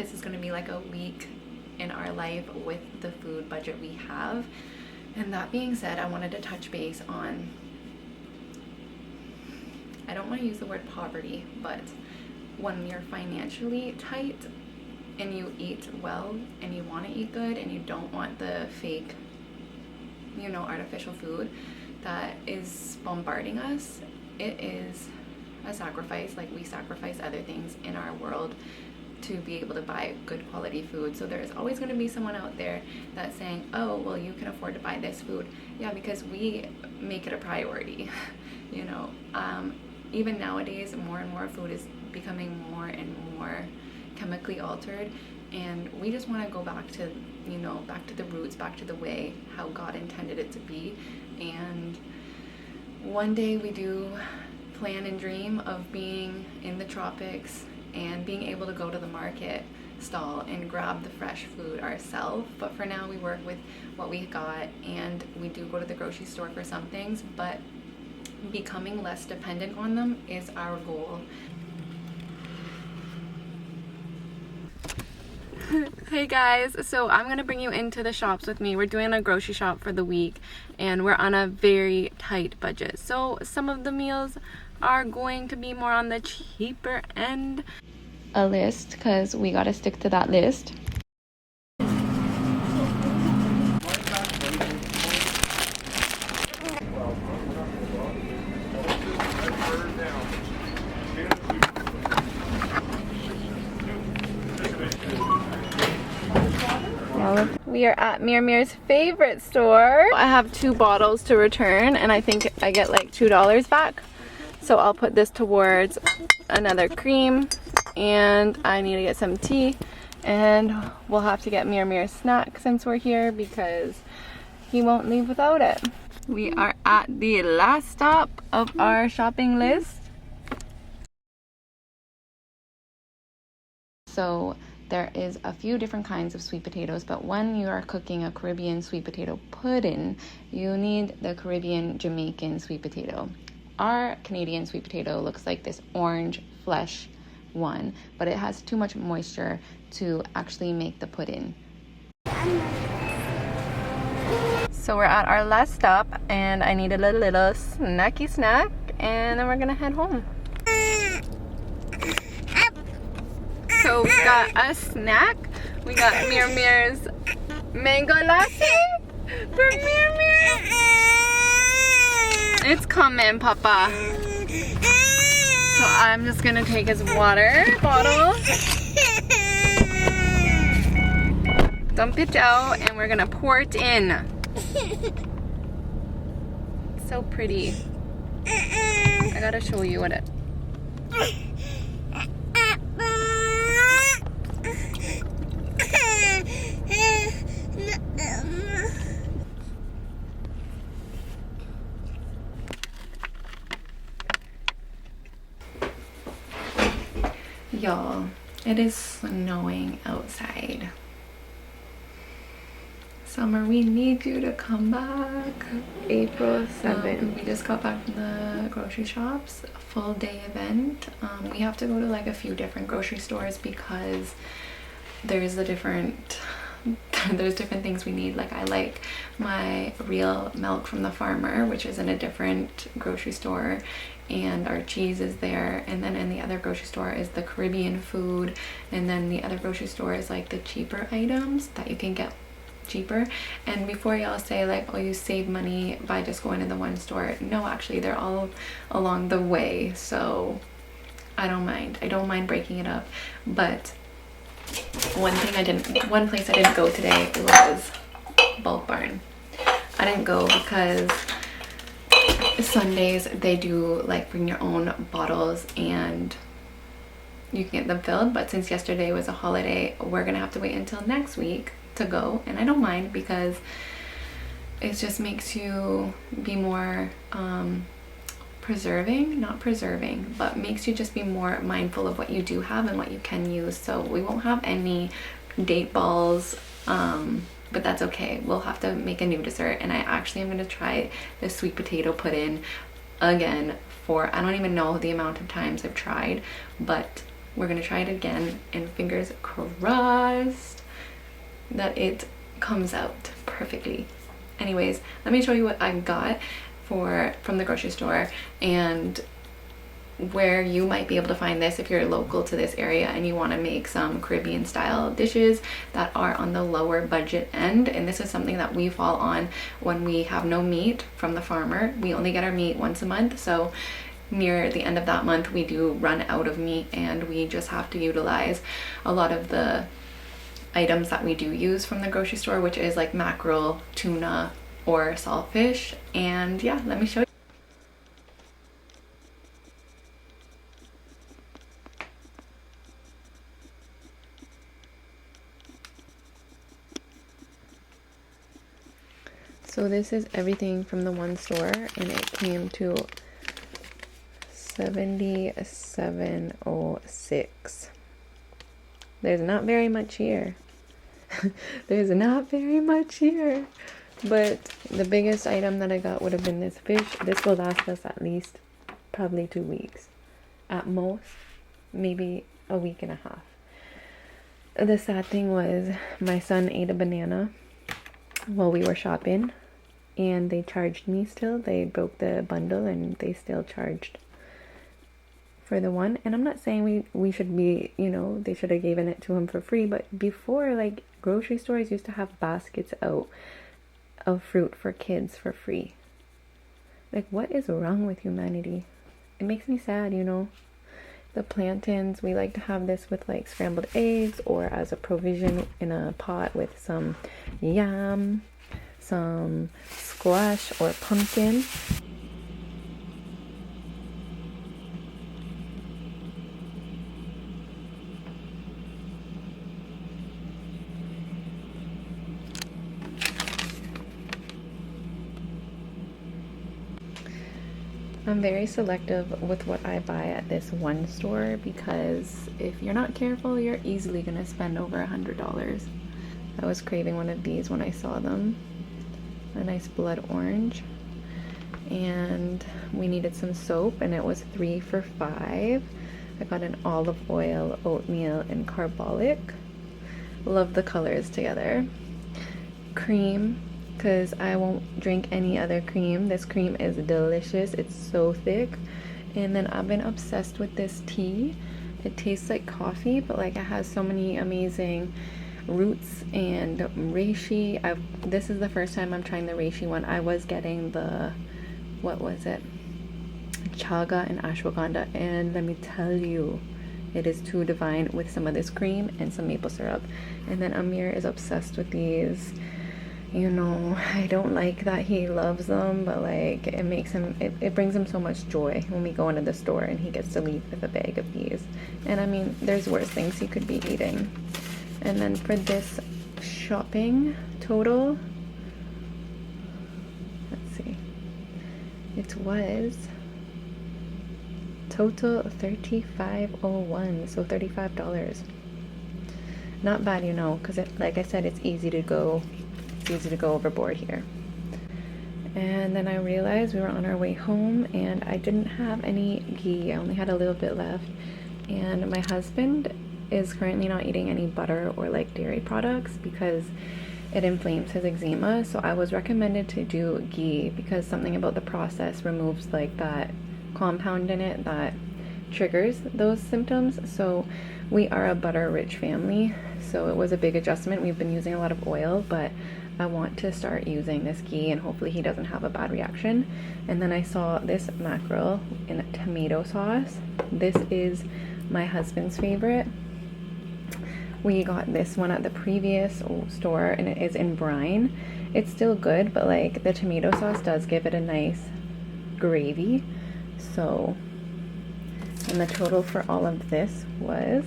this is going to be like a week in our life with the food budget we have. And that being said, I wanted to touch base on, I don't want to use the word poverty, but when you're financially tight and you eat well and you want to eat good and you don't want the fake, you know, artificial food that is bombarding us, it is a sacrifice. Like, we sacrifice other things in our world to be able to buy good quality food. So there's always going to be someone out there that's saying, oh, well, you can afford to buy this food. Yeah, because we make it a priority. You know, even nowadays, more and more food is becoming more and more chemically altered, and we just want to go back to, you know, back to the roots, back to the way how God intended it to be. And one day we do plan and dream of being in the tropics and being able to go to the market stall and grab the fresh food ourselves. But for now, we work with what we got, and we do go to the grocery store for some things, but becoming less dependent on them is our goal. Hey guys, so I'm gonna bring you into the shops with me. We're doing a grocery shop for the week, and we're on a very tight budget, so some of the meals are going to be more on the cheaper end. A list, because we gotta stick to that list. We are at Mir's favorite store. I have 2 bottles to return, and I think I get like $2 back. So I'll put this towards another cream, and I need to get some tea, and we'll have to get Mir's snack since we're here because he won't leave without it. We are at the last stop of our shopping list. So there is a few different kinds of sweet potatoes, but when you are cooking a Caribbean sweet potato pudding, you need the Caribbean Jamaican sweet potato. Our Canadian sweet potato looks like this orange flesh one, but it has too much moisture to actually make the pudding. So we're at our last stop, and I need a little snacky snack, and then we're gonna head home. So we got a snack. We got Mir's mango latte for Mir. It's coming, Papa. So I'm just gonna take his water bottle, dump it out, and we're gonna pour it in. So pretty. I gotta show you what it. Y'all, it is snowing outside. Summer, we need you to come back. April 7th. We just got back from the grocery shops, a full day event. We have to go to like a few different grocery stores because there's different things we need. Like, I like my real milk from the farmer, which is in a different grocery store, and our cheese is there, and then in the other grocery store is the Caribbean food, and then the other grocery store is like the cheaper items that you can get cheaper. And before y'all say like, oh, you save money by just going to the one store, no, actually they're all along the way, so I don't mind breaking it up. But one place I didn't go today was Bulk Barn. I didn't go because Sundays they do like bring your own bottles and you can get them filled, but since yesterday was a holiday, we're gonna have to wait until next week to go. And I don't mind because it just makes you be more not preserving, but makes you just be more mindful of what you do have and what you can use. So we won't have any date balls, but that's okay. We'll have to make a new dessert, and I actually am going to try the sweet potato pudding again for, I don't even know the amount of times I've tried, but we're gonna try it again, and fingers crossed that it comes out perfectly. Anyways, let me show you what I got from the grocery store and where you might be able to find this if you're local to this area and you want to make some Caribbean style dishes that are on the lower budget end. And this is something that we fall on when we have no meat from the farmer. We only get our meat once a month, so near the end of that month we do run out of meat, and we just have to utilize a lot of the items that we do use from the grocery store, which is like mackerel, tuna, or saltfish. And yeah, let me show you. So this is everything from the one store, and it came to $77.06. There's not very much here. There's not very much here. But the biggest item that I got would have been this fish. This will last us at least probably 2 weeks. At most, maybe a week and a half. The sad thing was my son ate a banana while we were shopping, and they charged me still. They broke the bundle and they still charged for the one. And I'm not saying we should be, you know, they should have given it to him for free, but before, like, grocery stores used to have baskets out of fruit for kids for free. Like, what is wrong with humanity? It makes me sad, you know. The plantains, we like to have this with like scrambled eggs or as a provision in a pot with some yam, some squash or pumpkin. I'm very selective with what I buy at this one store, because if you're not careful, you're easily gonna spend over $100. I was craving one of these when I saw them. A nice blood orange. And we needed some soap, and it was 3 for $5. I got an olive oil, oatmeal, and carbolic. Love the colors together. Cream, because I won't drink any other cream. This cream is delicious. It's so thick. And then I've been obsessed with this tea. It tastes like coffee, but like it has so many amazing roots and reishi. This is the first time I'm trying the reishi one. I was getting the, what was it? Chaga and ashwagandha, and let me tell you, it is too divine with some of this cream and some maple syrup. And then Amir is obsessed with these. You know, I don't like that he loves them, but like it makes him, it brings him so much joy when we go into the store and he gets to leave with a bag of these. And I mean, there's worse things he could be eating. And then for this shopping total, let's see, it was total $35.01, so $35. Not bad, you know, because like I said, it's easy to go overboard here. And then I realized we were on our way home and I didn't have any ghee. I only had a little bit left. And my husband is currently not eating any butter or like dairy products because it inflames his eczema. So I was recommended to do ghee because something about the process removes like that compound in it that triggers those symptoms. So we are a butter rich family, so it was a big adjustment. We've been using a lot of oil, but I want to start using this ghee and hopefully he doesn't have a bad reaction. And then I saw this mackerel in tomato sauce. This is my husband's favorite. We got this one at the previous store and it is in brine. It's still good, but like the tomato sauce does give it a nice gravy. So, and the total for all of this was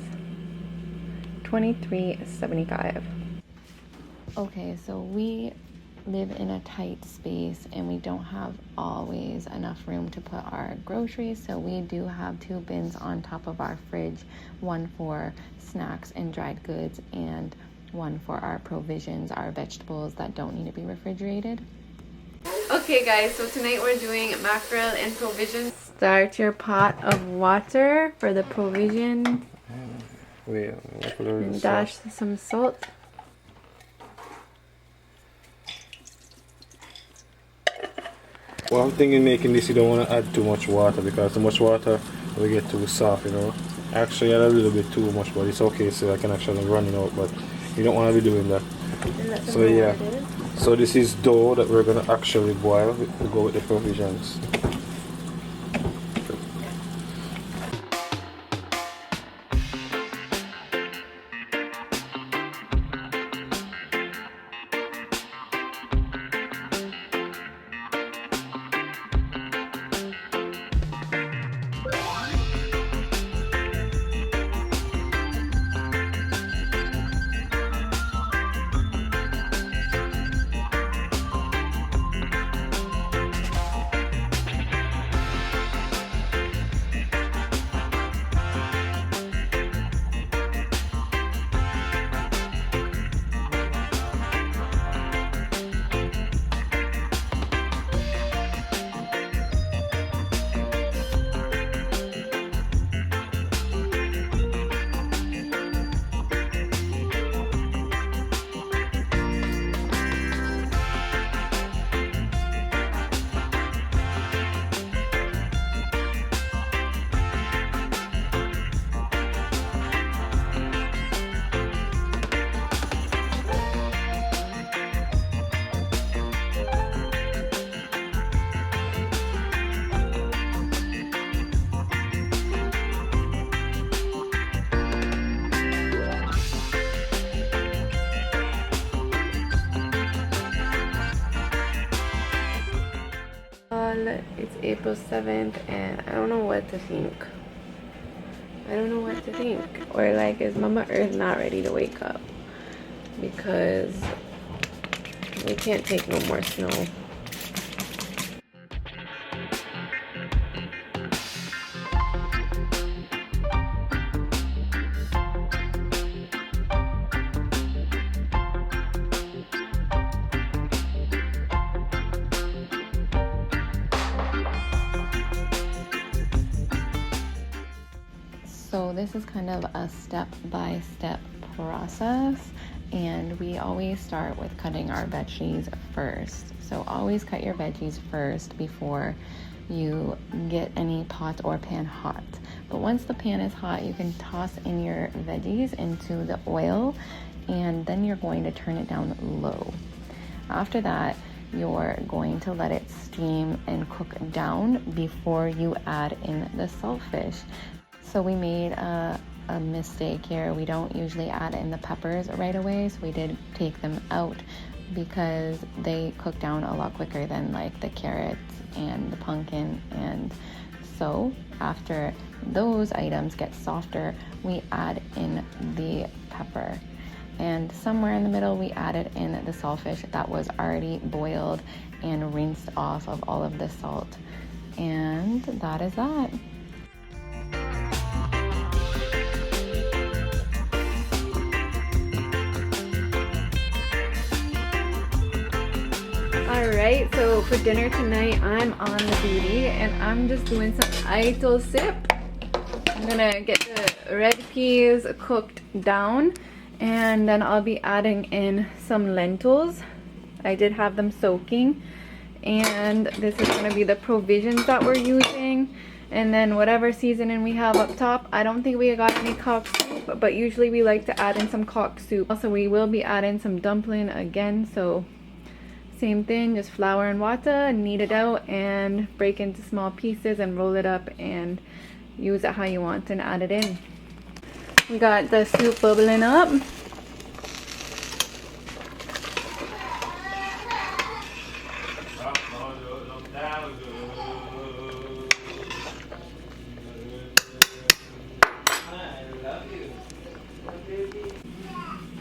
$23.75. Okay, so we live in a tight space and we don't have always enough room to put our groceries, so we do have 2 bins on top of our fridge, one for snacks and dried goods and one for our provisions, our vegetables that don't need to be refrigerated. Okay guys, so tonight we're doing mackerel and provisions. Start your pot of water for the provisions. Wait, what color is And this dash sauce? some salt. Well, I'm thinking making this, you don't want to add too much water because too much water will get too soft, you know. Actually, add a little bit too much, but it's okay, so I can actually run it out. But you don't want to be doing that. And let them So know yeah, what it is. so this is dough that we're gonna actually boil to go with the provisions. It's April 7th and I don't know what to think. I don't know what to think. Or like, is Mama Earth not ready to wake up? Because we can't take no more snow. So this is kind of a step-by-step process, and we always start with cutting our veggies first. So always cut your veggies first before you get any pot or pan hot. But once the pan is hot, you can toss in your veggies into the oil, and then you're going to turn it down low. After that, you're going to let it steam and cook down before you add in the saltfish. So we made a mistake here. We don't usually add in the peppers right away, so we did take them out because they cook down a lot quicker than like the carrots and the pumpkin. And so after those items get softer, we add in the pepper. And somewhere in the middle, we added in the saltfish that was already boiled and rinsed off of all of the salt. And that is that. Alright, so for dinner tonight, I'm on the duty and I'm just doing some idle sip. I'm gonna get the red peas cooked down and then I'll be adding in some lentils. I did have them soaking, and this is gonna be the provisions that we're using. And then whatever seasoning we have up top. I don't think we got any cock soup, but usually we like to add in some cock soup. Also, we will be adding some dumpling again, so same thing, just flour and water, knead it out and break into small pieces and roll it up and use it how you want and add it in. We got the soup bubbling up.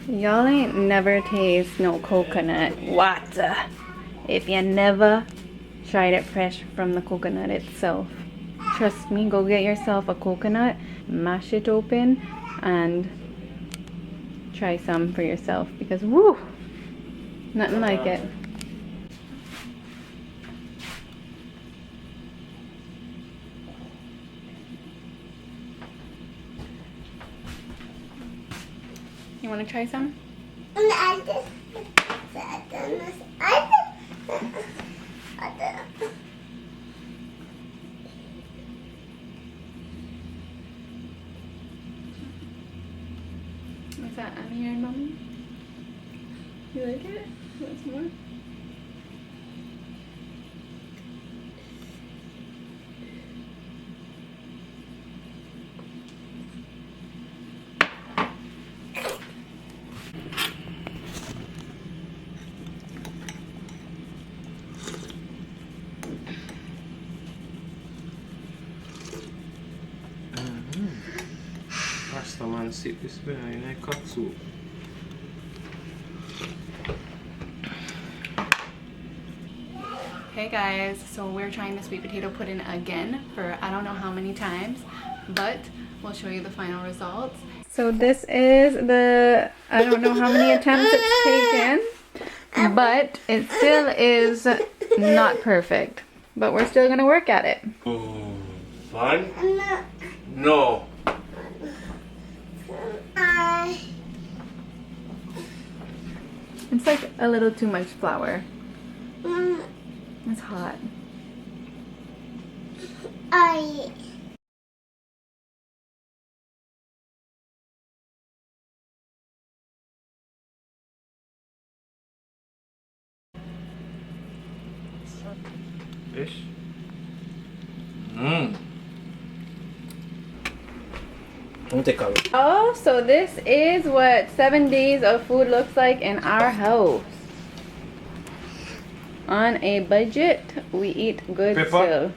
Y'all ain't never taste no coconut water if you never tried it fresh from the coconut itself. Trust me, go get yourself a coconut, mash it open, and try some for yourself because woo, nothing like it. want to try some? Is that Annie and Mommy? You like it? Want some more? Pasta man sit this way in a cut soup. Hey guys, so we're trying the sweet potato pudding again for I don't know how many times, but we'll show you the final results. So this is the, I don't know how many attempts it's taken, but it still is not perfect. But we're still gonna work at it. Fun? No. It's like a little too much flour. It's hot. Fish? Oh, so this is what 7 days of food looks like in our house. On a budget, we eat good Pepper? still.